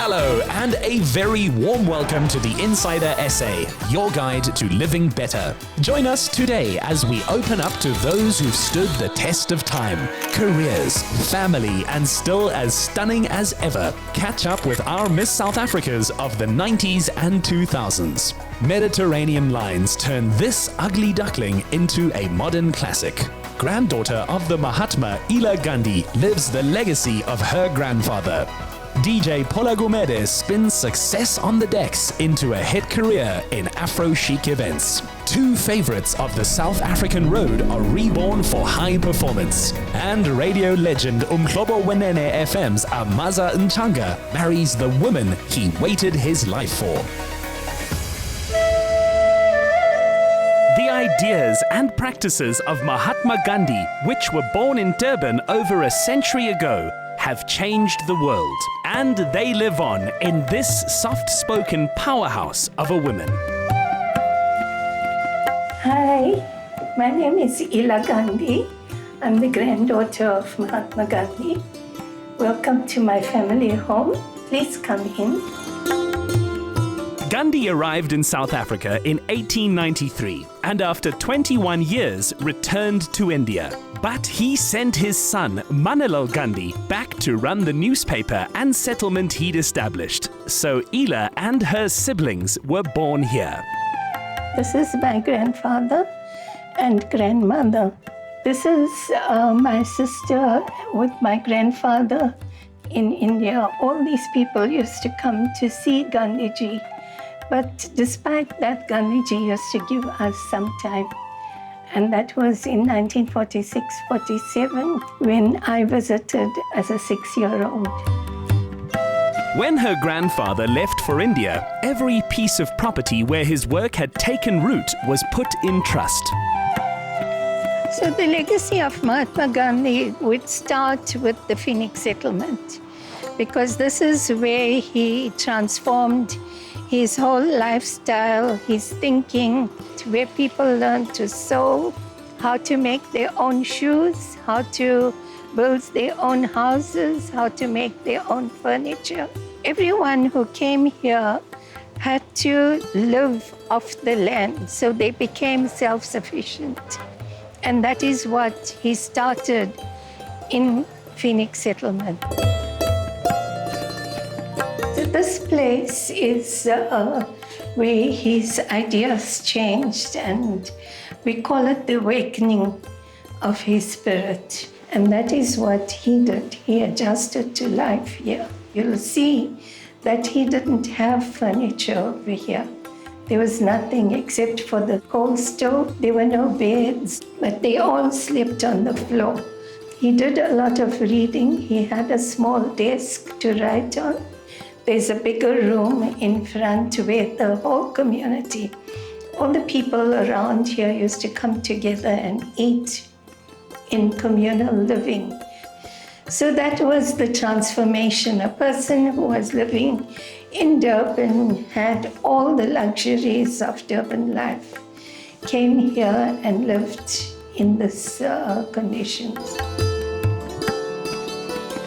Hello, and a very warm welcome to the Insider Essay, your guide to living better. Join us today as we open up to those who've stood the test of time. Careers, family, and still as stunning as ever. Catch up with our Miss South Africas of the 90s and 2000s. Mediterranean lines turn this ugly duckling into a modern classic. Granddaughter of the Mahatma, Ela Gandhi, lives the legacy of her grandfather. DJ Pola Gomez spins success on the decks into a hit career in Afro-chic events. Two favorites of the South African road are reborn for high performance. And radio legend uMhlobo Wenene FM's Amaza Ntshanga marries the woman he waited his life for. The ideas and practices of Mahatma Gandhi, which were born in Durban over a century ago, have changed the world, and they live on in this soft-spoken powerhouse of a woman. Hi, my name is Ela Gandhi. I'm the granddaughter of Mahatma Gandhi. Welcome to my family home. Please come in. Gandhi arrived in South Africa in 1893 and after 21 years returned to India. But he sent his son, Ela Gandhi, back to run the newspaper and settlement he'd established. So Ela and her siblings were born here. This is my grandfather and grandmother. This is my sister with my grandfather in India. All these people used to come to see Gandhiji. But despite that, Gandhiji used to give us some time. And that was in 1946-47 when I visited as a 6-year-old. When her grandfather left for India, every piece of property where his work had taken root was put in trust. So the legacy of Mahatma Gandhi would start with the Phoenix settlement, because this is where he transformed his whole lifestyle, his thinking, where people learn to sew, how to make their own shoes, how to build their own houses, how to make their own furniture. Everyone who came here had to live off the land, so they became self-sufficient. And that is what he started in Phoenix settlement. This place is where his ideas changed, and we call it the awakening of his spirit. And that is what he did. He adjusted to life here. You'll see that he didn't have furniture over here. There was nothing except for the coal stove. There were no beds, but they all slept on the floor. He did a lot of reading. He had a small desk to write on. There's a bigger room in front where the whole community, all the people around here used to come together and eat in communal living. So that was the transformation. A person who was living in Durban, had all the luxuries of Durban life, came here and lived in these conditions.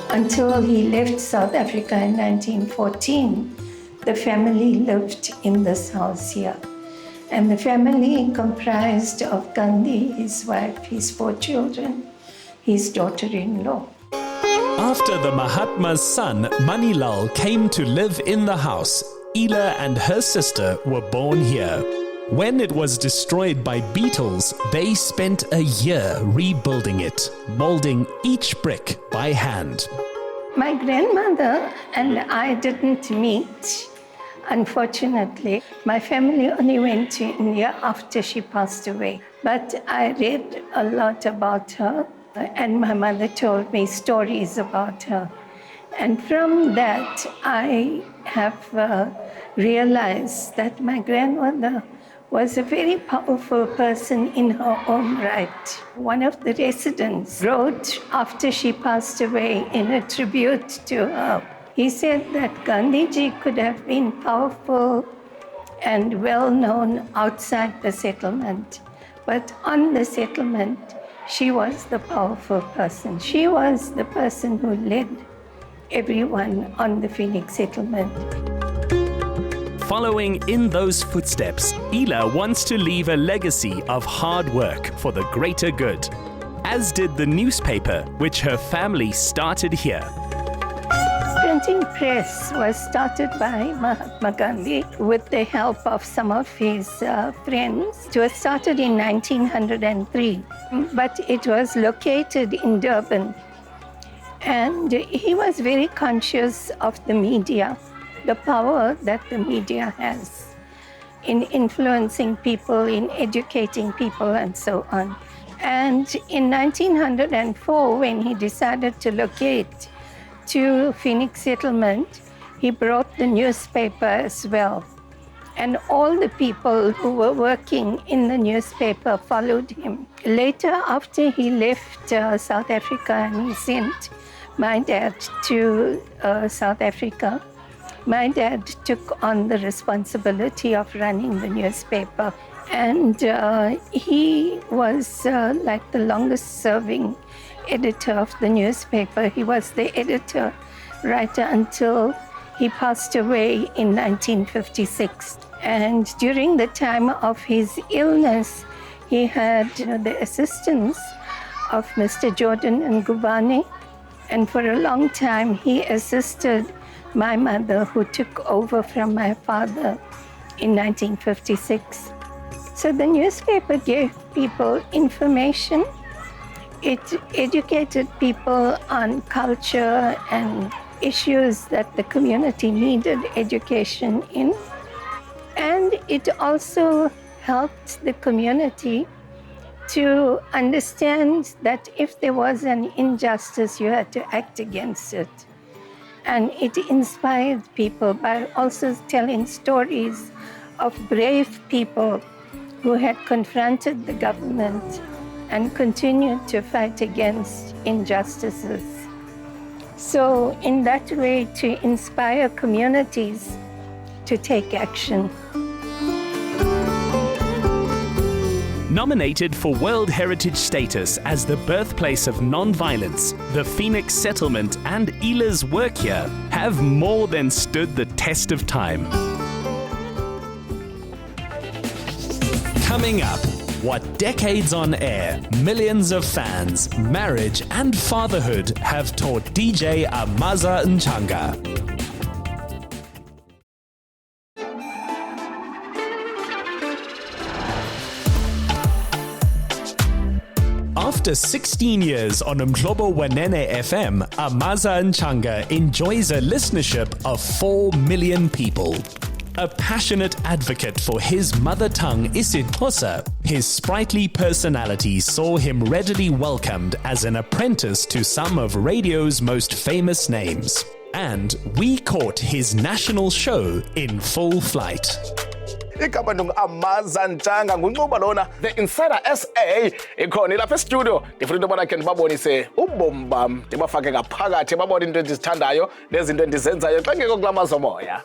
Until he left South Africa in 1914, the family lived in this house here. And the family comprised of Gandhi, his wife, his 4 children, his daughter-in-law. After the Mahatma's son, Manilal, came to live in the house, Ela and her sister were born here. When it was destroyed by beetles, they spent a year rebuilding it, molding each brick by hand. My grandmother and I didn't meet, unfortunately. My family only went to India after she passed away. But I read a lot about her, and my mother told me stories about her. And from that, I have realized that my grandmother was a very powerful person in her own right. One of the residents wrote after she passed away in a tribute to her. He said that Gandhiji could have been powerful and well-known outside the settlement, but on the settlement, she was the powerful person. She was the person who led everyone on the Phoenix settlement. Following in those footsteps, Ela wants to leave a legacy of hard work for the greater good, as did the newspaper, which her family started here. Printing press was started by Mahatma Gandhi with the help of some of his friends. It was started in 1903, but it was located in Durban. And he was very conscious of the media, the power that the media has in influencing people, in educating people, and so on. And in 1904, when he decided to locate to Phoenix settlement, he brought the newspaper as well. And all the people who were working in the newspaper followed him. Later, after he left South Africa and he sent my dad to South Africa, my dad took on the responsibility of running the newspaper. And he was like the longest serving editor of the newspaper. He was the editor right until he passed away in 1956. And during the time of his illness, he had the assistance of Mr. Jordan and Gubane. And for a long time, he assisted my mother, who took over from my father in 1956. So the newspaper gave people information. It educated people on culture and issues that the community needed education in. And it also helped the community to understand that if there was an injustice, you had to act against it. And it inspired people by also telling stories of brave people who had confronted the government and continued to fight against injustices. So in that way, to inspire communities to take action. Nominated for World Heritage status as the birthplace of non-violence, the Phoenix settlement and Ela's work here have more than stood the test of time. Coming up, what decades on air, millions of fans, marriage and fatherhood have taught DJ Amaza Ntshanga. After 16 years on uMhlobo Wenene FM, Amaza Ntshanga enjoys a listenership of 4 million people. A passionate advocate for his mother tongue isiXhosa, his sprightly personality saw him readily welcomed as an apprentice to some of radio's most famous names. And we caught his national show in full flight. Igama Amaza Ntshanga nguNcuba lona the Insider SA ikhona lapha e-studio ndifuna into yobana khe ndibabonise ubomi bam ndibafake ngaphakathi babone into endizithandayo nezinto endizenzayo xa ngekho kula mazomoya.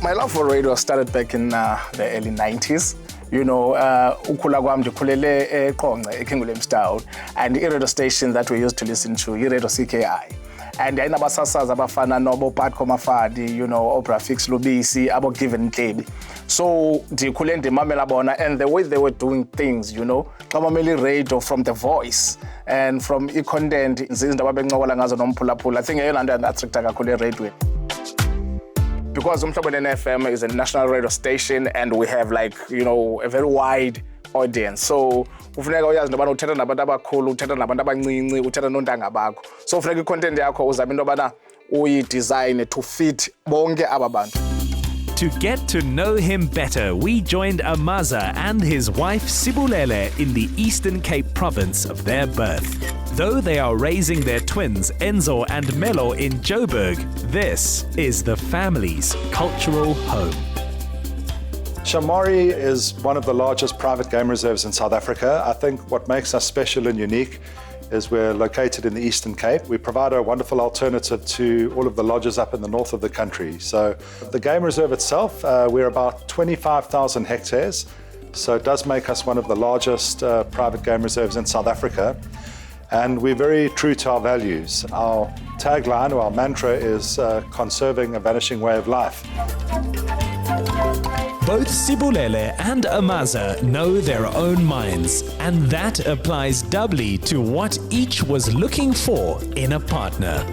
My love for radio started back in the early 90s. You know, ukhula kwam ndikhulele eQonce eKing Williamstown, and i-radio station that we used to listen to i-radio CKI. And ayinabasasazi abafana nobo Patco Mafadi, you know, Oprah Fix Lubisi, abo Given Klebi. So ndikhule ndimamela bona, and the way they were doing things, you know, xamameli radio from the voice and from i-content izinto ababencokola ngazo nomphulaphula. I think eyona nto yandiattracta kakhulu eradioweni. Because uMhlobo FM is a national radio station and we have like, you know, a very wide audience. So kufuneka uyazi into yobana uthetha nabantu abakhulu, uthetha nabantu abancinci, uthetha noontanga bakho. So kufuneka i-content yakho uzame into yobana uyi-design to fit bonke aba bantu. To get to know him better, we joined Amaza and his wife Sibulele in the Eastern Cape province of their birth. Though they are raising their twins Enzo and Melo in Joburg, this is the family's cultural home. Shamwari is one of the largest private game reserves in South Africa. I think what makes us special and unique is we're located in the Eastern Cape. We provide a wonderful alternative to all of the lodges up in the north of the country. So the game reserve itself, we're about 25,000 hectares. So it does make us one of the largest private game reserves in South Africa. And we're very true to our values. Our tagline or our mantra is conserving a vanishing way of life. Both Sibulele and Amaza know their own minds, and that applies doubly to what each was looking for in a partner.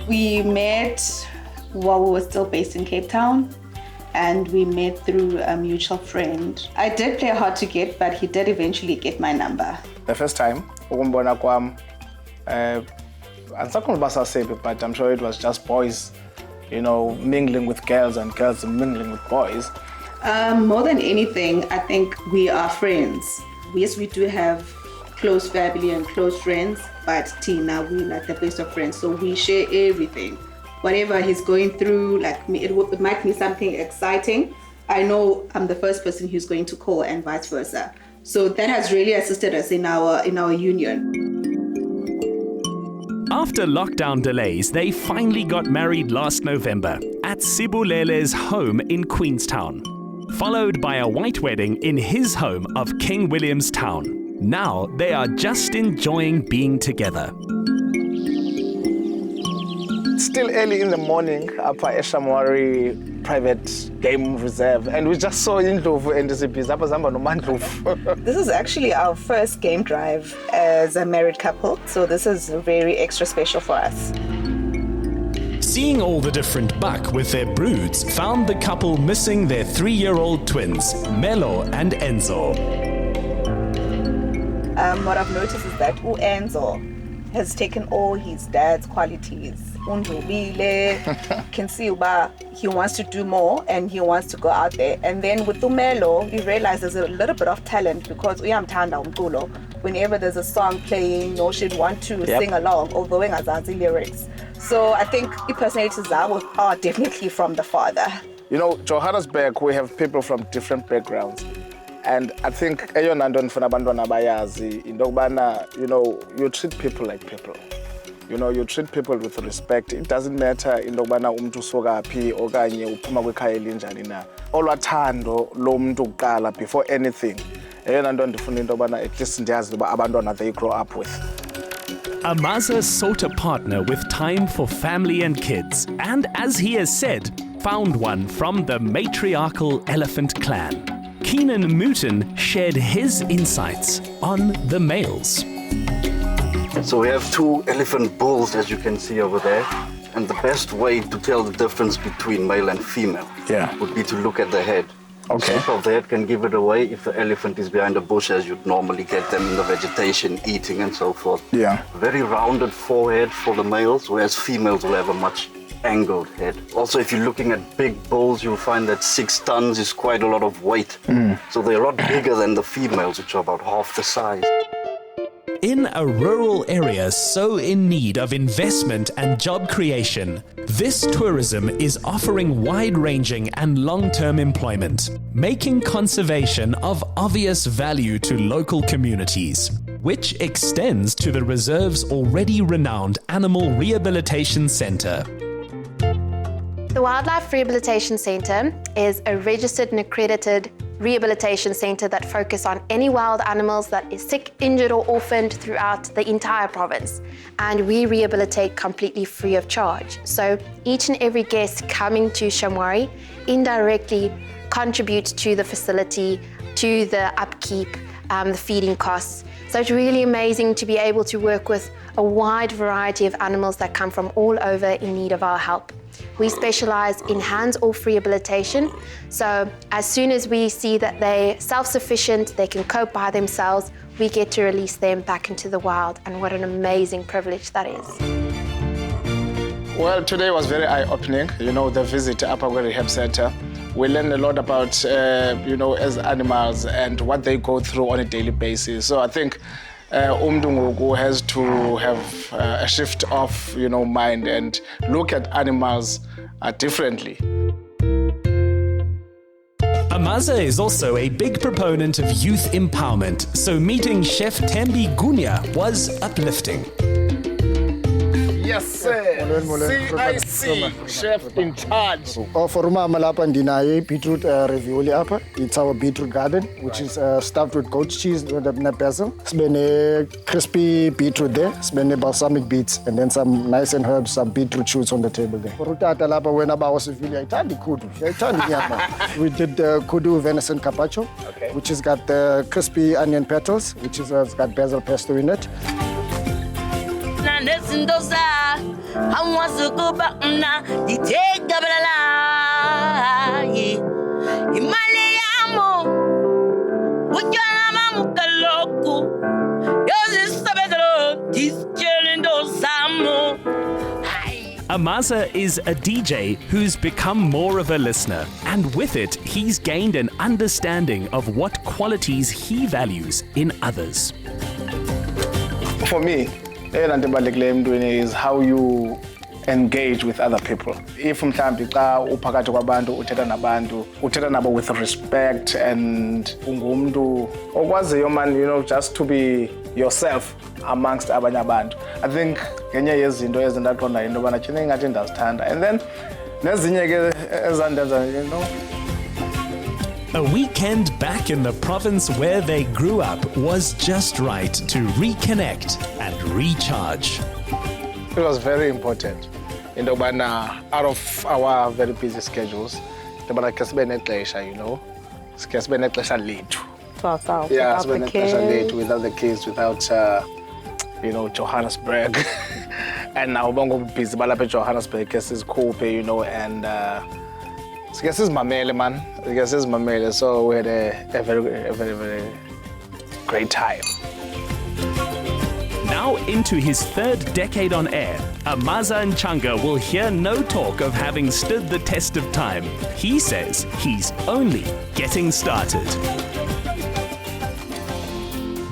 We met while we were still based in Cape Town, and we met through a mutual friend. I did play hard to get, but he did eventually get my number. The first time, ukumbona kwam, but I'm sure it was just boys, you know, mingling with girls and girls mingling with boys. More than anything, I think we are friends. Yes, we do have close family and close friends, but Tina, we like the best of friends, so we share everything. Whatever he's going through, like me, it might be something exciting. I know I'm the first person he's going to call, and vice versa. So that has really assisted us in our union. After lockdown delays, they finally got married last November at Sibulele's home in Queenstown, followed by a white wedding in his home of King Williamstown. Now they are just enjoying being together. Still early in the morning up at Shamwari private game reserve, and we just saw uMhlobo and DSTV. This is actually our first game drive as a married couple, so this is very extra special for us. Seeing all the different buck with their broods found the couple missing their 3-year-old twins, Melo and Enzo. What I've noticed is that Enzo has taken all his dad's qualities. Can see he wants to do more and he wants to go out there. And then with uMhlobo, we realize there's a little bit of talent because whenever there's a song playing, she'd want to sing along, although the lyrics. So I think the personalities are definitely from the father. You know, Johannesburg, we have people from different backgrounds. And I think, you treat people like people. You know, you treat people with respect. It doesn't matter indokubana umuntu usoka phi okanye uphuma kwekhaya elinjani na. Olwathando lo muntu uqala before anything. Eyona nto ndifuna indokubana at least ndiyazi uba abantwana they grow up with. Amaza sought a partner with time for family and kids, and as he has said, found one from the matriarchal elephant clan. Keenan Mooten shared his insights on the males. So we have 2 elephant bulls, as you can see over there. And the best way to tell the difference between male and female would be to look at the head. Okay. The shape of the head can give it away if the elephant is behind a bush, as you'd normally get them in the vegetation, eating and so forth. Yeah. Very rounded forehead for the males, whereas females will have a much angled head. Also, if you're looking at big bulls, you'll find that 6 tons is quite a lot of weight. So they're a lot bigger than the females, which are about half the size. In a rural area so in need of investment and job creation, this tourism is offering wide-ranging and long-term employment, making conservation of obvious value to local communities, which extends to the reserve's already renowned Animal Rehabilitation Centre. The Wildlife Rehabilitation Centre is a registered and accredited rehabilitation centre that focuses on any wild animals that is sick, injured or orphaned throughout the entire province. And we rehabilitate completely free of charge. So each and every guest coming to Shamwari indirectly contributes to the facility, to the upkeep, the feeding costs. So it's really amazing to be able to work with a wide variety of animals that come from all over in need of our help. We specialize in hands-off rehabilitation. So as soon as we see that they're self-sufficient, they can cope by themselves, we get to release them back into the wild. And what an amazing privilege that is. Well, today was very eye-opening. You know, the visit to Upper Rehab Center. We learned a lot about, as animals and what they go through on a daily basis. So I think uMhlobo has to have a shift of, mind and look at animals differently. Amaza is also a big proponent of youth empowerment, so meeting Chef Tembi Gunya was uplifting. Yes, sir. CIC, chef in charge. For umama lapha ndinayo beetroot ravioli apha. It's our beetroot garden, which is stuffed with goat cheese with basil. Sibe crispy beetroot there. Sibe balsamic beets, and then some nice and herbs, some beetroot shoots on the table there. For utata lapha wena bawo sivile ayithandi kudu. Ayithandi nyama. We did kudu venison carpaccio, which has got the crispy onion petals, which is got basil pesto in it. Amaza is a DJ who's become more of a listener, and with it, he's gained an understanding of what qualities he values in others. For me, is how you engage with other people. If mhlambi xa uphakathi kwabantu uthetha nabantu, uthetha nabo with respect and ungumntu okwaziyo man, just to be yourself amongst abanye abantu. I think ngenye yezinto ezindaqonda into bana thina ingathi ndazithanda. And then nezinye ke ezandenza, A weekend back in the province where they grew up was just right to reconnect and recharge. It was very important. Out of our very busy schedules, ke sibe nexesha, ke sibe nexesha lethu. Yeah, sibe nexesha lethu without the kids, without Johannesburg. And now bongo busy balapha Johannesburg ke sizikhuphe, and Guess is Mamele, man. Guess is Mamele. So we had a very great time. Now into his third decade on air, Amaza Ntshanga will hear no talk of having stood the test of time. He says he's only getting started.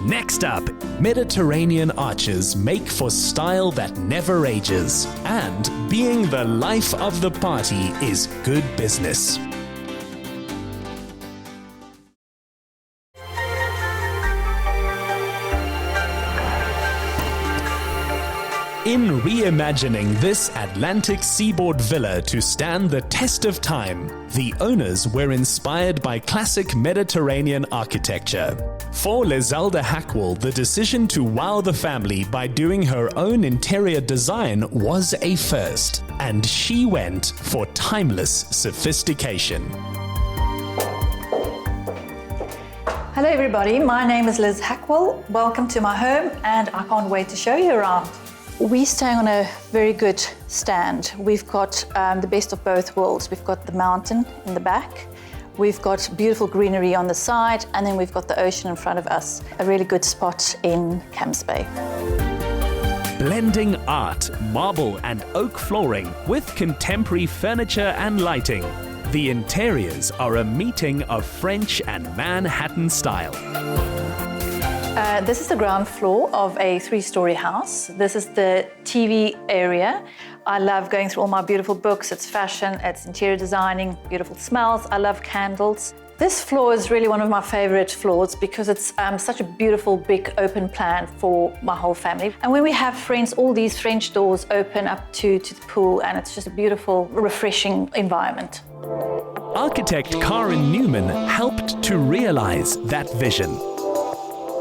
Next up, Mediterranean archers make for style that never ages, and being the life of the party is good business. In reimagining this Atlantic seaboard villa to stand the test of time, the owners were inspired by classic Mediterranean architecture. For Lizalda Hackwell, the decision to wow the family by doing her own interior design was a first, and she went for timeless sophistication. Hello everybody, my name is Liz Hackwell. Welcome to my home, and I can't wait to show you around. We're staying on a very good stand. We've got the best of both worlds. We've got the mountain in the back, we've got beautiful greenery on the side, and then we've got the ocean in front of us. A really good spot in Camps Bay. Blending art, marble and oak flooring with contemporary furniture and lighting, the interiors are a meeting of French and Manhattan style. This is the ground floor of a 3-story house. This is the TV area. I love going through all my beautiful books. It's fashion, it's interior designing, beautiful smells. I love candles. This floor is really one of my favorite floors because it's such a beautiful, big, open plan for my whole family. And when we have friends, all these French doors open up to the pool, and it's just a beautiful, refreshing environment. Architect Karen Newman helped to realize that vision.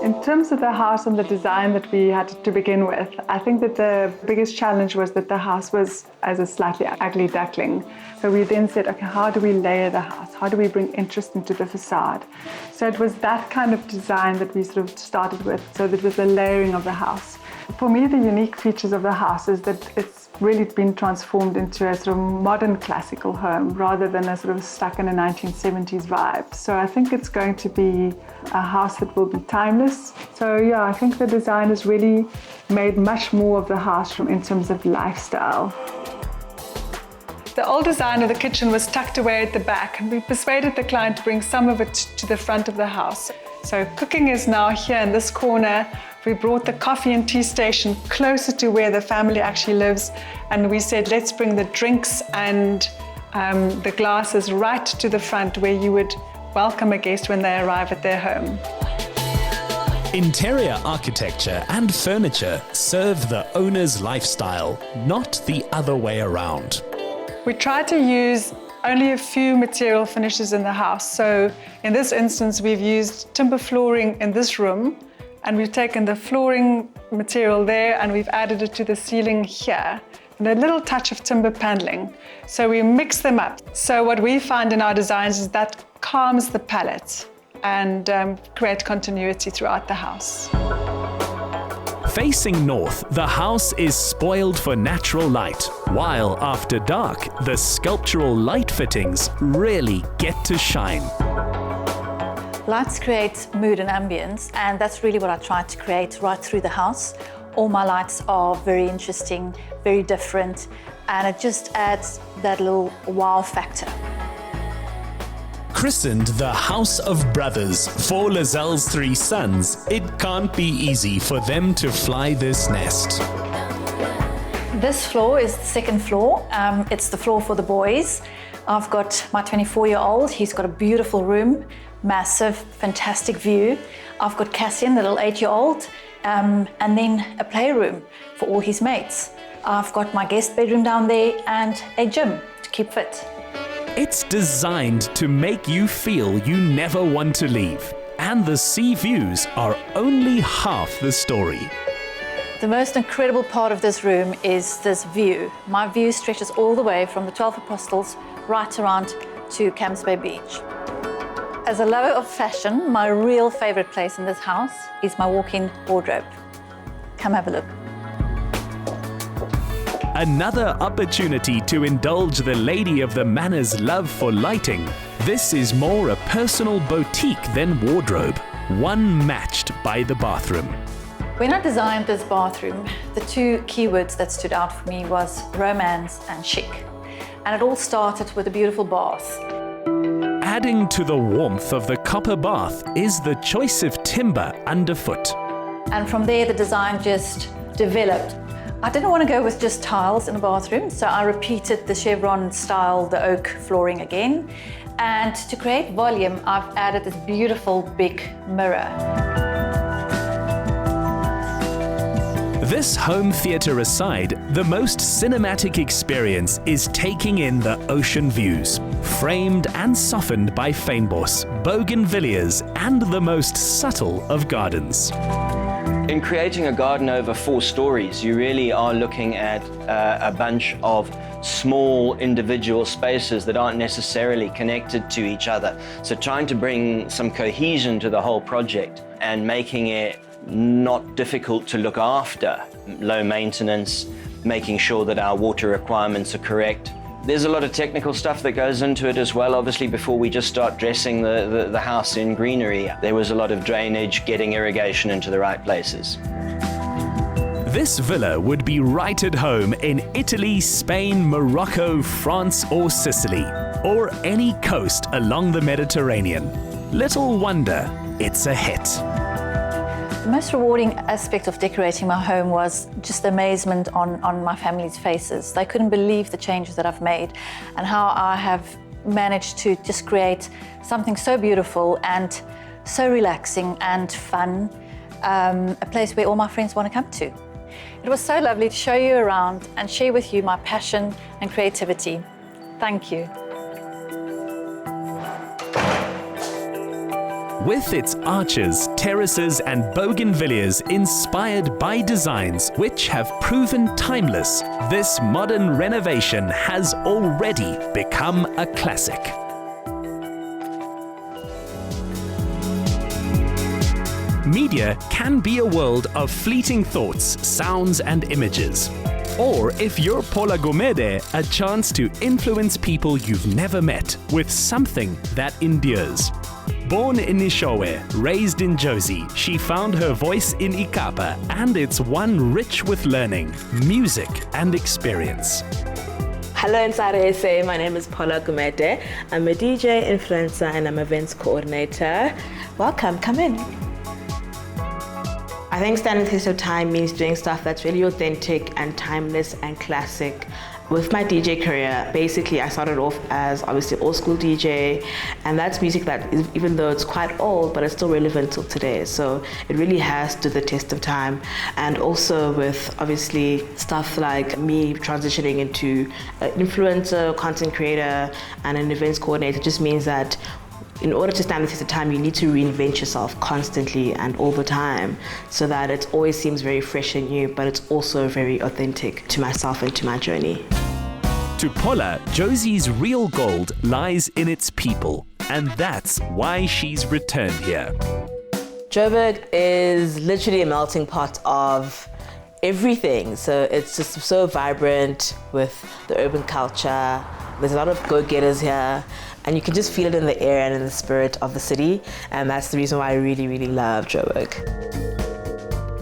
In terms of the house and the design that we had to begin with, I think that the biggest challenge was that the house was as a slightly ugly duckling. So we then said, okay, how do we layer the house? How do we bring interest into the facade? So it was that kind of design that we sort of started with. So that was the layering of the house. For me, the unique features of the house is that it's really been transformed into a sort of modern classical home rather than a sort of stuck in a 1970s vibe. So I think it's going to be a house that will be timeless. So yeah, I think the design has really made much more of the house in terms of lifestyle. The old design of the kitchen was tucked away at the back, and we persuaded the client to bring some of it to the front of the house. So cooking is now here in this corner. We brought the coffee and tea station closer to where the family actually lives, and we said, let's bring the drinks and the glasses right to the front where you would welcome a guest when they arrive at their home. Interior architecture and furniture serve the owner's lifestyle, not the other way around. We try to use only a few material finishes in the house. So in this instance, we've used timber flooring in this room, and we've taken the flooring material there and we've added it to the ceiling here, and a little touch of timber paneling. So we mix them up. So what we find in our designs is that calms the palette and create continuity throughout the house. Facing north, the house is spoiled for natural light, while after dark, the sculptural light fittings really get to shine. Lights create mood and ambience, and that's really what I try to create right through the house. All my lights are very interesting, very different, and it just adds that little wow factor. Christened the House of Brothers for Lazelle's 3 sons, it can't be easy for them to fly this nest. This floor is the second floor. It's the floor for the boys. I've got my 24-year-old. He's got a beautiful room, massive, fantastic view. I've got Cassian, the little 8-year-old, and then a playroom for all his mates. I've got my guest bedroom down there and a gym to keep fit. It's designed to make you feel you never want to leave, and the sea views are only half the story. The most incredible part of this room is this view. My view stretches all the way from the 12 Apostles right around to Camps Bay Beach. As a lover of fashion, my real favorite place in this house is my walk-in wardrobe. Come have a look. Another opportunity to indulge the lady of the manor's love for lighting. This is more a personal boutique than wardrobe, one matched by the bathroom. When I designed this bathroom, the 2 keywords that stood out for me was romance and chic. And it all started with a beautiful bath. Adding to the warmth of the copper bath is the choice of timber underfoot. And from there, the design just developed. I didn't want to go with just tiles in the bathroom, so I repeated the chevron style, the oak flooring again. And to create volume, I've added this beautiful big mirror. This home theatre aside, the most cinematic experience is taking in the ocean views, framed and softened by fynbos, bougainvilleas, and the most subtle of gardens. In creating a garden over 4 stories, you really are looking at a bunch of small individual spaces that aren't necessarily connected to each other. So trying to bring some cohesion to the whole project and making it not difficult to look after, low maintenance, making sure that our water requirements are correct. There's a lot of technical stuff that goes into it as well. Obviously, before we just start dressing the house in greenery, there was a lot of drainage, getting irrigation into the right places. This villa would be right at home in Italy, Spain, Morocco, France, or Sicily, or any coast along the Mediterranean. Little wonder it's a hit. The most rewarding aspect of decorating my home was just the amazement on my family's faces. They couldn't believe the changes that I've made and how I have managed to just create something so beautiful and so relaxing and fun, a place where all my friends want to come to. It was so lovely to show you around and share with you my passion and creativity. Thank you. With its arches, terraces, and bougainvilleas inspired by designs which have proven timeless, this modern renovation has already become a classic. Media can be a world of fleeting thoughts, sounds, and images. Or, if you're Phola Gumede, a chance to influence people you've never met with something that endures. Born in Nishowe, raised in Jozi, she found her voice in Ikapa, and it's one rich with learning, music, and experience. Hello Inside SA, my name is Phola Gumede. I'm a DJ, influencer, and I'm events coordinator. Welcome, come in. I think standing the test of time means doing stuff that's really authentic and timeless and classic. With my DJ career, basically I started off as obviously old school DJ, and that's music that is, even though it's quite old, but it's still relevant till today. So it really has stood the test of time. And also with obviously stuff like me transitioning into an influencer, content creator, and an events coordinator just means that in order to stand the test of time, you need to reinvent yourself constantly and all the time so that it always seems very fresh and new, but it's also very authentic to myself and to my journey. To Pola, Josie's real gold lies in its people, and that's why she's returned here. Joburg is literally a melting pot of everything. So it's just so vibrant with the urban culture. There's a lot of go-getters here, and you can just feel it in the air and in the spirit of the city, and that's the reason why I really, really love Joburg.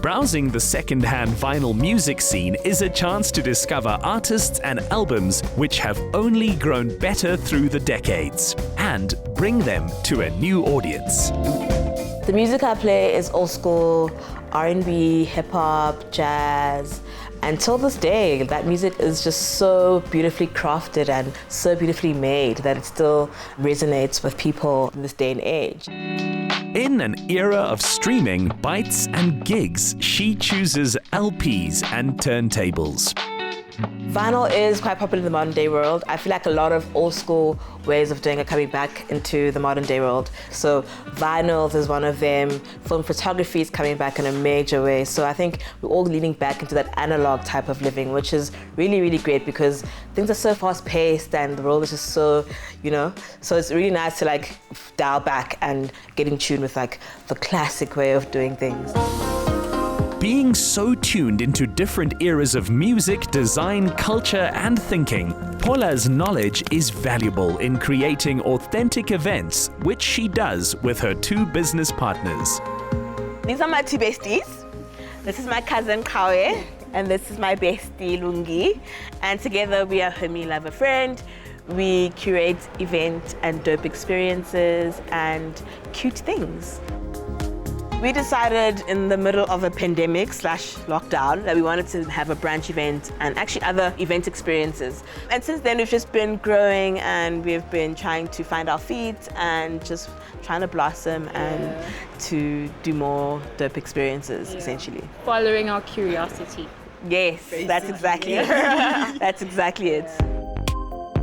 Browsing the second-hand vinyl music scene is a chance to discover artists and albums which have only grown better through the decades and bring them to a new audience. The music I play is old school, R&B, hip-hop, jazz, and till this day, that music is just so beautifully crafted and so beautifully made that it still resonates with people in this day and age. In an era of streaming, bites and gigs, she chooses LPs and turntables. Vinyl is quite popular in the modern day world. I feel like a lot of old school ways of doing it coming back into the modern day world. So vinyls is one of them. Film photography is coming back in a major way. So I think we're all leaning back into that analog type of living, which is really, really great because things are so fast paced and the world is just so, so it's really nice to like dial back and get in tune with like the classic way of doing things. Being so tuned into different eras of music, design, culture, and thinking, Pola's knowledge is valuable in creating authentic events, which she does with her two business partners. These are my two besties. This is my cousin Kawe, and this is my bestie Lungi. And together we are Homie Love a Friend. We curate events and dope experiences and cute things. We decided in the middle of a pandemic / lockdown that we wanted to have a brunch event and actually other event experiences. And since then we've just been growing and we've been trying to find our feet and just trying to blossom and to do more dope experiences, essentially. Following our curiosity. Yes, basically. That's exactly it. That's exactly it.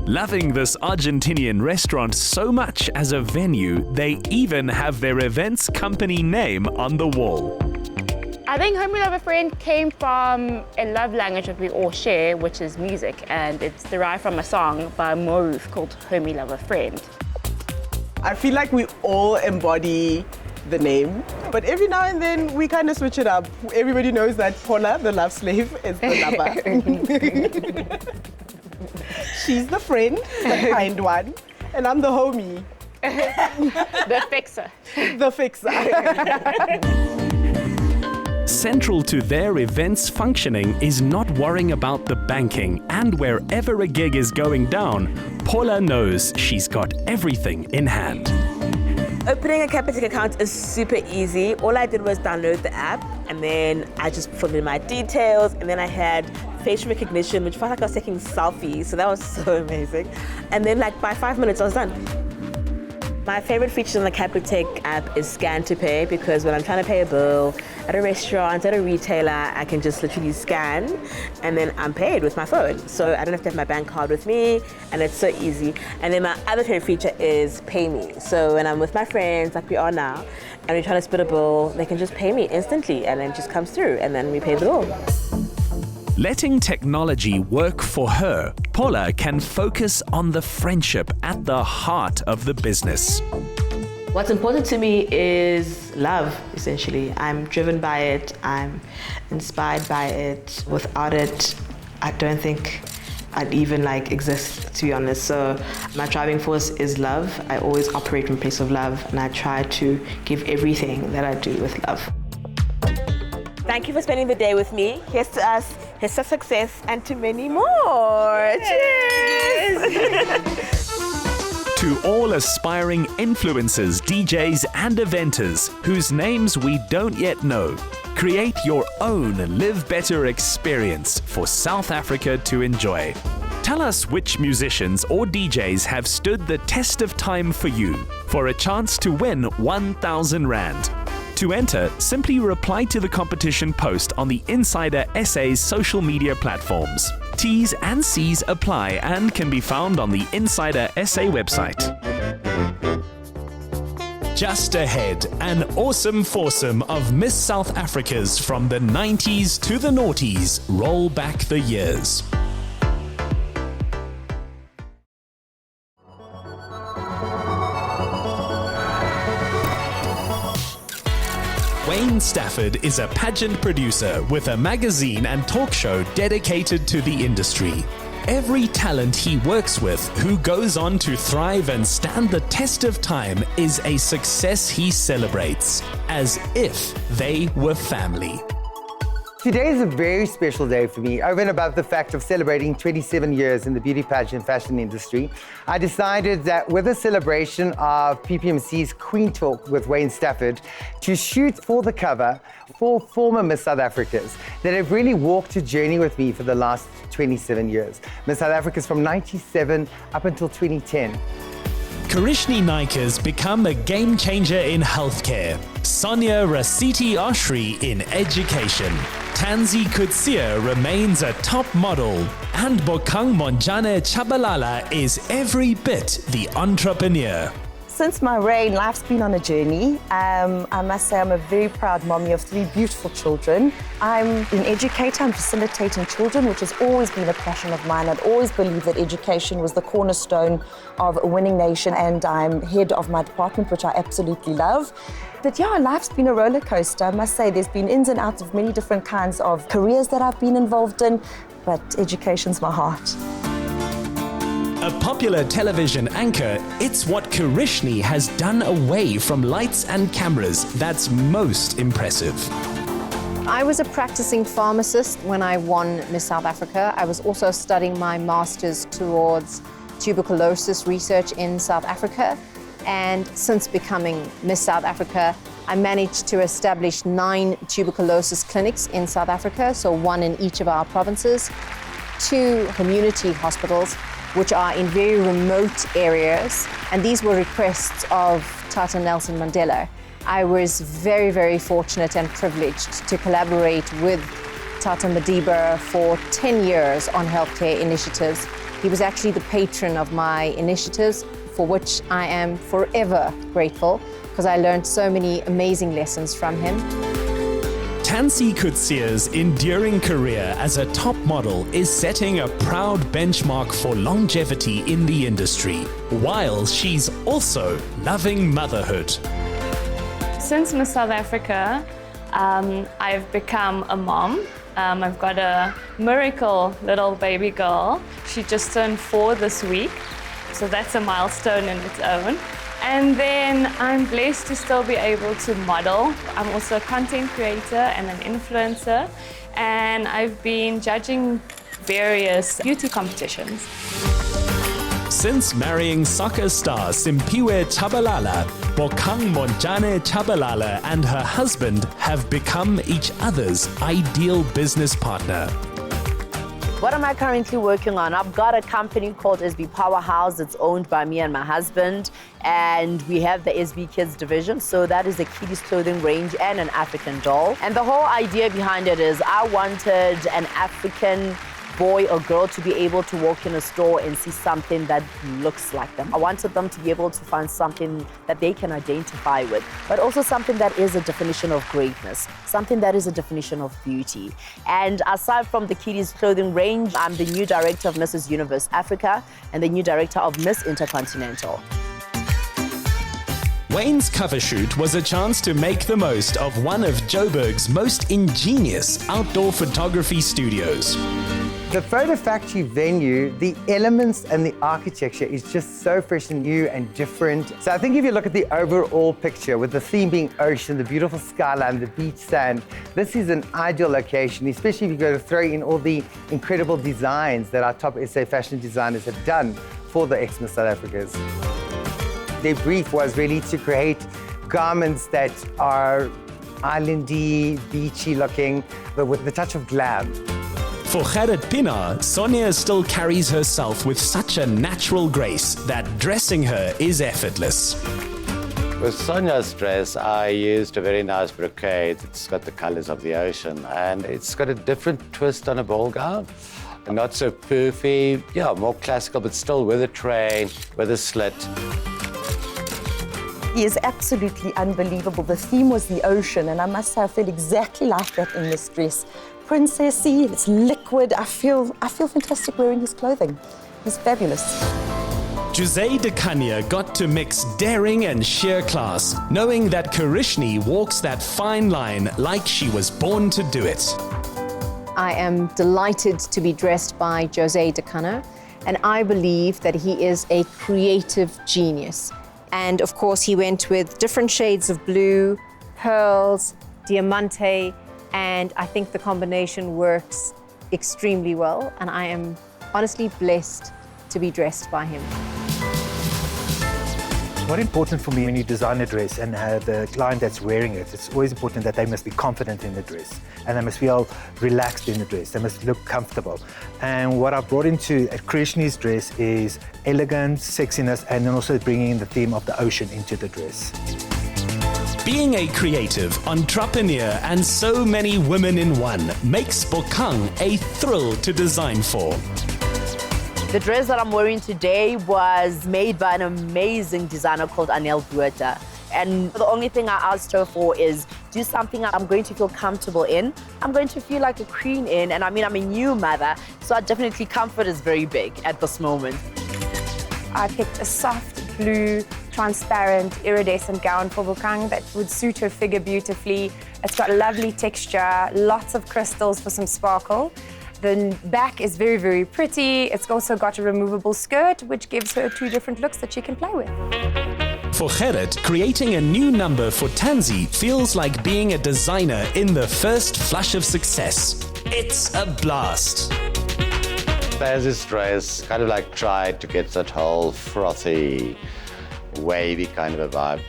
Loving this Argentinian restaurant so much as a venue, they even have their events company name on the wall. I think Homie Love a Friend came from a love language that we all share, which is music, and it's derived from a song by Moruth called Homie Love a Friend. I feel like we all embody the name, but every now and then we kind of switch it up. Everybody knows that Pola, the love slave, is the lover. She's the friend, the kind one, and I'm the homie. The fixer. The fixer. Central to their events functioning is not worrying about the banking, and wherever a gig is going down, Pola knows she's got everything in hand. Opening a Capitec account is super easy. All I did was download the app and then I just put in my details, and then I had facial recognition, which felt like I was taking selfies, so that was so amazing. And then like by 5 minutes I was done. My favorite feature on the Capitec app is scan to pay, because when I'm trying to pay a bill at a restaurant, at a retailer, I can just literally scan and then I'm paid with my phone. So I don't have to have my bank card with me, and it's so easy. And then my other favorite feature is pay me. So when I'm with my friends, like we are now, and we're trying to split a bill, they can just pay me instantly and then it just comes through and then we pay the bill. Letting technology work for her, Pola can focus on the friendship at the heart of the business. What's important to me is love, essentially. I'm driven by it, I'm inspired by it. Without it, I don't think I'd even exist, to be honest. So my driving force is love. I always operate from a place of love, and I try to give everything that I do with love. Thank you for spending the day with me. Here's to us, here's to success, and to many more. Cheers! To all aspiring influencers, DJs, and eventers whose names we don't yet know, create your own Live Better experience for South Africa to enjoy. Tell us which musicians or DJs have stood the test of time for you for a chance to win 1,000 Rand. To enter, simply reply to the competition post on the Insider SA's social media platforms. T's and C's apply and can be found on the Insider SA website. Just ahead, an awesome foursome of Miss South Africas from the 90s to the noughties roll back the years. Wayne Stafford is a pageant producer with a magazine and talk show dedicated to the industry. Every talent he works with who goes on to thrive and stand the test of time is a success he celebrates, as if they were family. Today is a very special day for me. Over and above the fact of celebrating 27 years in the beauty pageant fashion industry, I decided that with a celebration of PPMC's Queen Talk with Wayne Stafford, to shoot for the cover 4 former Miss South Africas that have really walked a journey with me for the last 27 years. Miss South Africas from 97 up until 2010. Kerishnie Naicker's become a game changer in healthcare. Sonia Raciti-Oshry in education. Tansey Coetzee remains a top model. And Montjane-Tshabalala is every bit the entrepreneur. Since my reign, life's been on a journey. I must say I'm a very proud mommy of 3 beautiful children. I'm an educator, I'm facilitating children, which has always been a passion of mine. I'd always believed that education was the cornerstone of a winning nation, and I'm head of my department, which I absolutely love. But yeah, life's been a roller coaster. I must say there's been ins and outs of many different kinds of careers that I've been involved in, but education's my heart. A popular television anchor, it's what Kerishnie has done away from lights and cameras that's most impressive. I was a practicing pharmacist when I won Miss South Africa. I was also studying my master's towards tuberculosis research in South Africa. And since becoming Miss South Africa, I managed to establish 9 tuberculosis clinics in South Africa, so 1 in each of our provinces, 2 community hospitals, which are in very remote areas, and these were requests of Tata Nelson Mandela. I was very, very fortunate and privileged to collaborate with Tata Madiba for 10 years on healthcare initiatives. He was actually the patron of my initiatives, for which I am forever grateful, because I learned so many amazing lessons from him. Tansey Coetzee's enduring career as a top model is setting a proud benchmark for longevity in the industry, while she's also loving motherhood. Since Miss South Africa, I've become a mom. I've got a miracle little baby girl. She just turned 4 this week, so that's a milestone in its own. And then I'm blessed to still be able to model. I'm also a content creator and an influencer, and I've been judging various beauty competitions. Since marrying soccer star Simphiwe Tshabalala, Montjane-Tshabalala and her husband have become each other's ideal business partner. What am I currently working on? I've got a company called SB Powerhouse. It's owned by me and my husband, and we have the SB Kids division. So that is a kiddies clothing range and an African doll. And the whole idea behind it is I wanted an African boy or girl to be able to walk in a store and see something that looks like them. I wanted them to be able to find something that they can identify with, but also something that is a definition of greatness, something that is a definition of beauty. And aside from the kiddies clothing range, I'm the new director of Mrs. Universe Africa and the new director of Miss Intercontinental. Wayne's cover shoot was a chance to make the most of one of Joburg's most ingenious outdoor photography studios. The Photo Factory venue, the elements and the architecture is just so fresh and new and different. So I think if you look at the overall picture, with the theme being ocean, the beautiful skyline, the beach sand, this is an ideal location, especially if you're going to throw in all the incredible designs that our top SA fashion designers have done for the ex-Miss South Africas. Their brief was really to create garments that are islandy, beachy looking, but with the touch of glam. For Gerrit Pienaar, Sonia still carries herself with such a natural grace that dressing her is effortless. With Sonia's dress, I used a very nice brocade. It's got the colors of the ocean, and it's got a different twist on a ball gown. Not so poofy, yeah, more classical, but still with a train, with a slit. He is absolutely unbelievable. The theme was the ocean, and I must say I feel exactly like that in this dress. Princessy, it's liquid. I feel fantastic wearing his clothing. He's fabulous. José de Kanya got to mix daring and sheer class, knowing that Kerishnie walks that fine line like she was born to do it. I am delighted to be dressed by José de Kanya, and I believe that he is a creative genius. And of course, he went with different shades of blue, pearls, diamante, and I think the combination works extremely well, and I am honestly blessed to be dressed by him. What's important for me when you design a dress and the client that's wearing it, it's always important that they must be confident in the dress and they must feel relaxed in the dress. They must look comfortable. And what I've brought into Kerishnie's dress is elegance, sexiness, and then also bringing in the theme of the ocean into the dress. Being a creative, entrepreneur, and so many women in one makes Bokang a thrill to design for. The dress that I'm wearing today was made by an amazing designer called Ela Gandhi. And the only thing I asked her for is do something I'm going to feel comfortable in. I'm going to feel like a queen in, and I mean, I'm a new mother, so definitely comfort is very big at this moment. I picked a soft blue, transparent, iridescent gown for Bokang that would suit her figure beautifully. It's got lovely texture, lots of crystals for some sparkle. The back is very, very pretty. It's also got a removable skirt, which gives her two different looks that she can play with. For Gerrit, creating a new number for Tansey feels like being a designer in the first flush of success. It's a blast. Tansey's dress kind of like tried to get that whole frothy, wavy kind of a vibe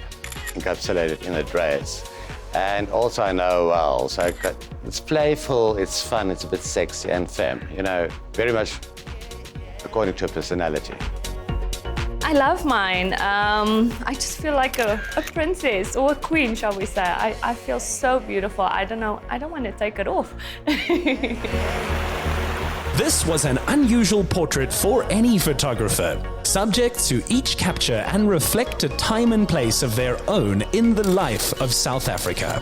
encapsulated in a dress. And also I know well, so it's playful, it's fun, it's a bit sexy and femme, you know, very much according to her personality. I love mine. I just feel like a princess or a queen, shall we say. I feel so beautiful. I don't know, I don't want to take it off. This was an unusual portrait for any photographer, subject to each capture and reflect a time and place of their own in the life of South Africa.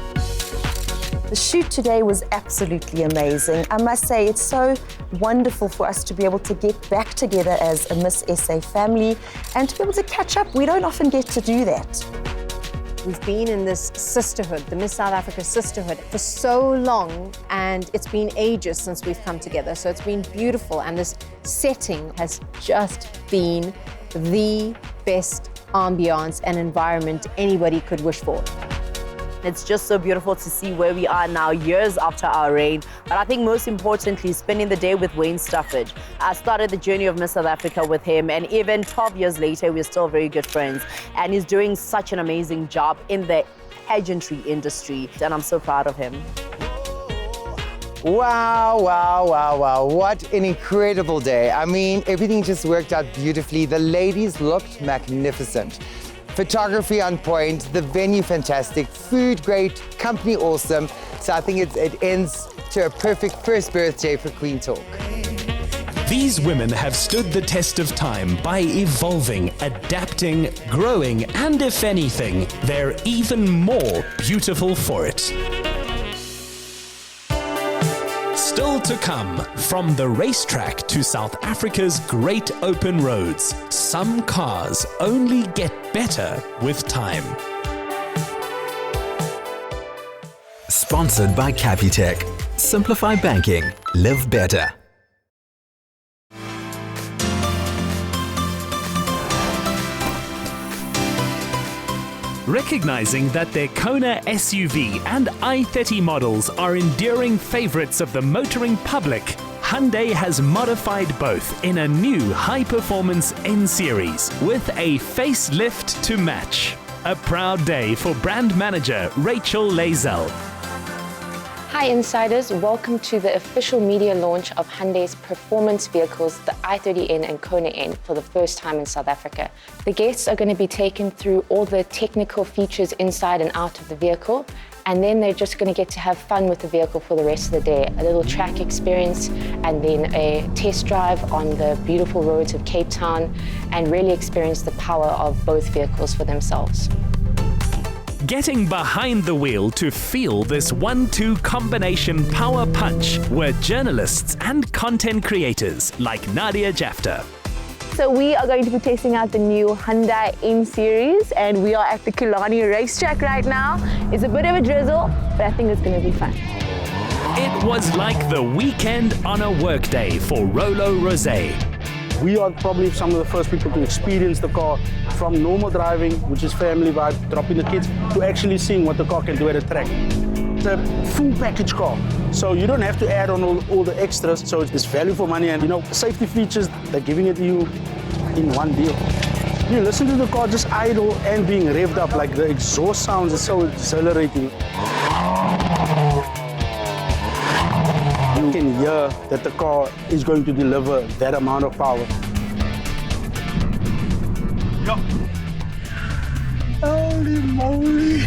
The shoot today was absolutely amazing. I must say it's so wonderful for us to be able to get back together as a Miss SA family and to be able to catch up. We don't often get to do that. We've been in this sisterhood, the Miss South Africa sisterhood, for so long, and it's been ages since we've come together, so it's been beautiful, and this setting has just been the best ambiance and environment anybody could wish for. It's just so beautiful to see where we are now, years after our reign. But I think most importantly, spending the day with Wayne Stafford. I started the journey of Miss South Africa with him, and even 12 years later, we're still very good friends. And he's doing such an amazing job in the pageantry industry, and I'm so proud of him. Wow, wow, wow, wow. What an incredible day. I mean, everything just worked out beautifully. The ladies looked magnificent. Photography on point, the venue fantastic, food great, company awesome. So I think it ends to a perfect first birthday for Queen Talk. These women have stood the test of time by evolving, adapting, growing, and if anything, they're even more beautiful for it. Still to come, from the racetrack to South Africa's great open roads, some cars only get better with time. Sponsored by Capitec. Simplify banking. Live better. Recognizing that their Kona SUV and i30 models are enduring favorites of the motoring public, Hyundai has modified both in a new high-performance N-Series with a facelift to match. A proud day for brand manager Rachel Lazel. Hi Insiders, welcome to the official media launch of Hyundai's performance vehicles, the i30N and Kona N, for the first time in South Africa. The guests are going to be taken through all the technical features inside and out of the vehicle, and then they're just going to get to have fun with the vehicle for the rest of the day. A little track experience and then a test drive on the beautiful roads of Cape Town and really experience the power of both vehicles for themselves. Getting behind the wheel to feel this 1-2 combination power punch were journalists and content creators like Nadia Jafta. So we are going to be testing out the new Hyundai N Series, and we are at the Killarney racetrack right now. It's a bit of a drizzle, but I think it's going to be fun. It was like the weekend on a workday for Rolo Rosé. We are probably some of the first people to experience the car from normal driving, which is family vibe, dropping the kids, to actually seeing what the car can do at a track. It's a full package car, so you don't have to add on all the extras, so it's value for money, and safety features, they're giving it to you in one deal. You listen to the car just idle and being revved up, like the exhaust sounds is so exhilarating. You can hear that the car is going to deliver that amount of power. Holy moly!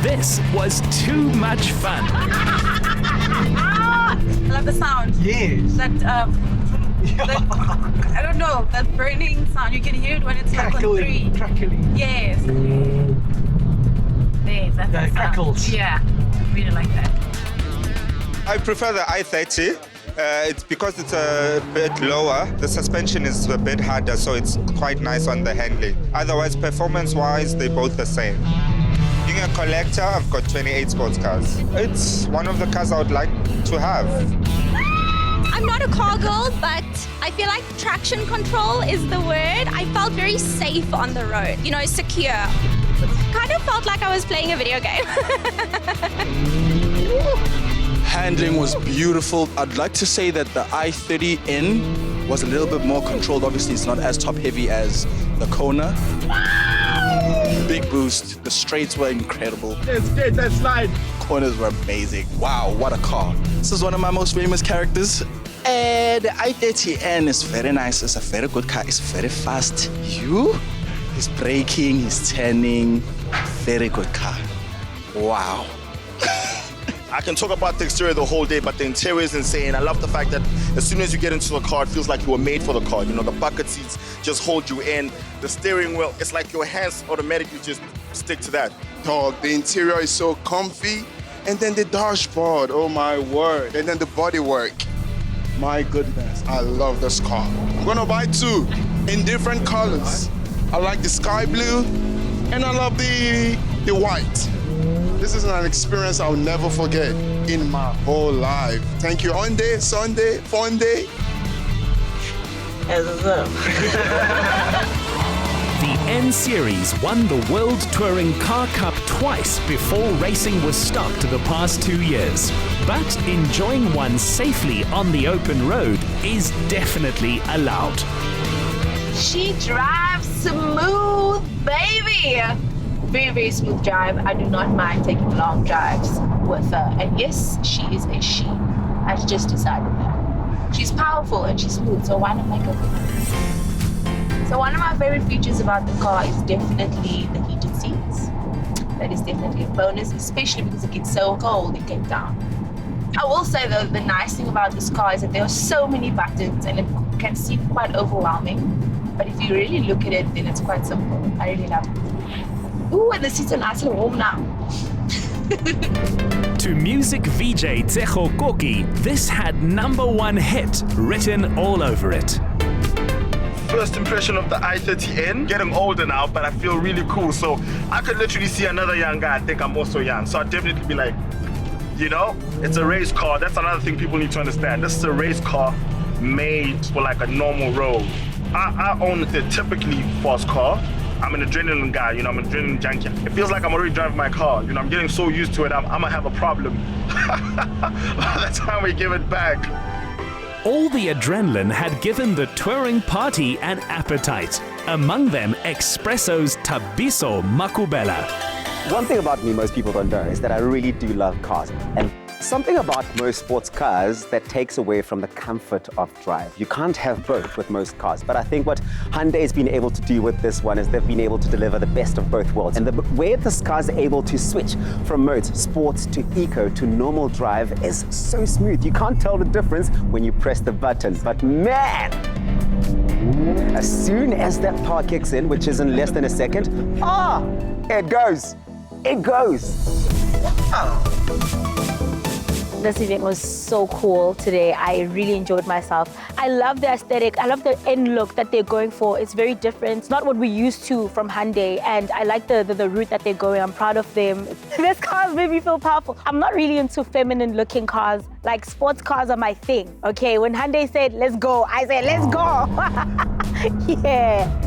This was too much fun. I love the sound. Yes. That, I don't know, that burning sound. You can hear it when it's like on 3. Crackling. Yes. There, that's the sound. Crackles. Yeah, I really like that. I prefer the i30. It's because it's a bit lower. The suspension is a bit harder, so it's quite nice on the handling. Otherwise, performance-wise, they're both the same. Being a collector, I've got 28 sports cars. It's one of the cars I would like to have. I'm not a car girl, but I feel like traction control is the word. I felt very safe on the road, secure. Kind of felt like I was playing a video game. Handling was beautiful. I'd like to say that the i30N was a little bit more controlled. Obviously, it's not as top heavy as the Kona. Big boost. The straights were incredible. Let's get that slide. Corners were amazing. Wow, what a car. This is one of my most famous characters. The i30N is very nice. It's a very good car. It's very fast. He's braking, he's turning. Very good car. Wow. I can talk about the exterior the whole day, but the interior is insane. I love the fact that as soon as you get into the car, it feels like you were made for the car. The bucket seats just hold you in. The steering wheel, it's like your hands automatically just stick to that. Dog, the interior is so comfy. And then the dashboard, oh my word. And then the bodywork. My goodness, I love this car. I'm gonna buy 2 in different colors. I like the sky blue and I love the white. This is an experience I'll never forget in my whole life. Thank you. Hyundai, Sunday, fun day. The N Series won the World Touring Car Cup twice before racing was stopped the past 2 years. But enjoying one safely on the open road is definitely allowed. She drives smooth, baby. Very, very smooth drive. I do not mind taking long drives with her. And yes, she is a she. I've just decided that. She's powerful and she's smooth, so why not make her? So one of my favorite features about the car is definitely the heated seats. That is definitely a bonus, especially because it gets so cold in Cape Town. I will say though, the nice thing about this car is that there are so many buttons and it can seem quite overwhelming. But if you really look at it, then it's quite simple. I really love it. Ooh, and the seats are nice and warm now. To music VJ Tsecho Koki, this had #1 hit written all over it. First impression of the i30N, getting older now, but I feel really cool. So I could literally see another young guy. I think I'm also young. So I'd definitely be like, it's a race car. That's another thing people need to understand. This is a race car made for like a normal road. I own the typically fast car. I'm an adrenaline guy, I'm an adrenaline junkie. It feels like I'm already driving my car. I'm getting so used to it, I'm gonna have a problem. By the time we give it back. All the adrenaline had given the touring party an appetite. Among them, Expresso's Tabiso Makubela. One thing about me most people don't know is that I really do love cars. And something about most sports cars that takes away from the comfort of drive. You can't have both with most cars, but I think what Hyundai's been able to do with this one is they've been able to deliver the best of both worlds. And the way this car's able to switch from modes, sports to eco to normal drive is so smooth. You can't tell the difference when you press the button, but man, as soon as that power kicks in, which is in less than a second, it goes. It goes. Wow. This event was so cool today. I really enjoyed myself. I love the aesthetic. I love the end look that they're going for. It's very different. It's not what we're used to from Hyundai, and I like the route that they're going. I'm proud of them. This cars made me feel powerful. I'm not really into feminine-looking cars. Like, sports cars are my thing, okay? When Hyundai said, let's go, I said, let's go. Yeah.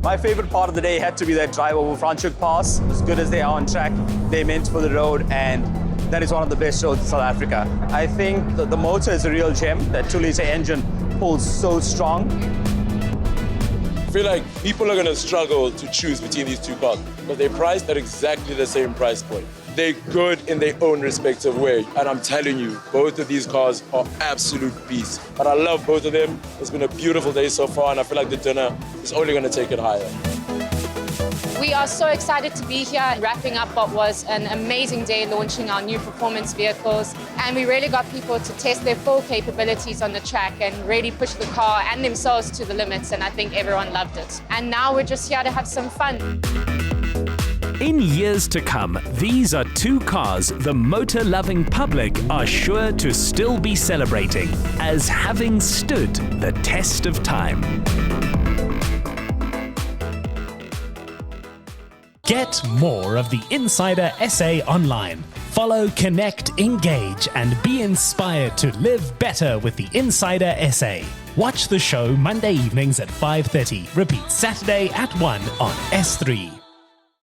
My favorite part of the day had to be that drive over Franschhoek Pass. As good as they are on track, they're meant for the road, and that is one of the best shows in South Africa. I think the motor is a real gem. That 2-litre engine pulls so strong. I feel like people are going to struggle to choose between these two cars, but they're priced at exactly the same price point. They're good in their own respective way, and I'm telling you, both of these cars are absolute beasts. But I love both of them. It's been a beautiful day so far, and I feel like the dinner is only going to take it higher. We are so excited to be here, wrapping up what was an amazing day launching our new performance vehicles. And we really got people to test their full capabilities on the track and really push the car and themselves to the limits. And I think everyone loved it. And now we're just here to have some fun. In years to come, these are two cars the motor-loving public are sure to still be celebrating as having stood the test of time. Get more of the Insider SA online. Follow, connect, engage, and be inspired to live better with the Insider SA. Watch the show Monday evenings at 5:30. Repeat Saturday at 1 on S3.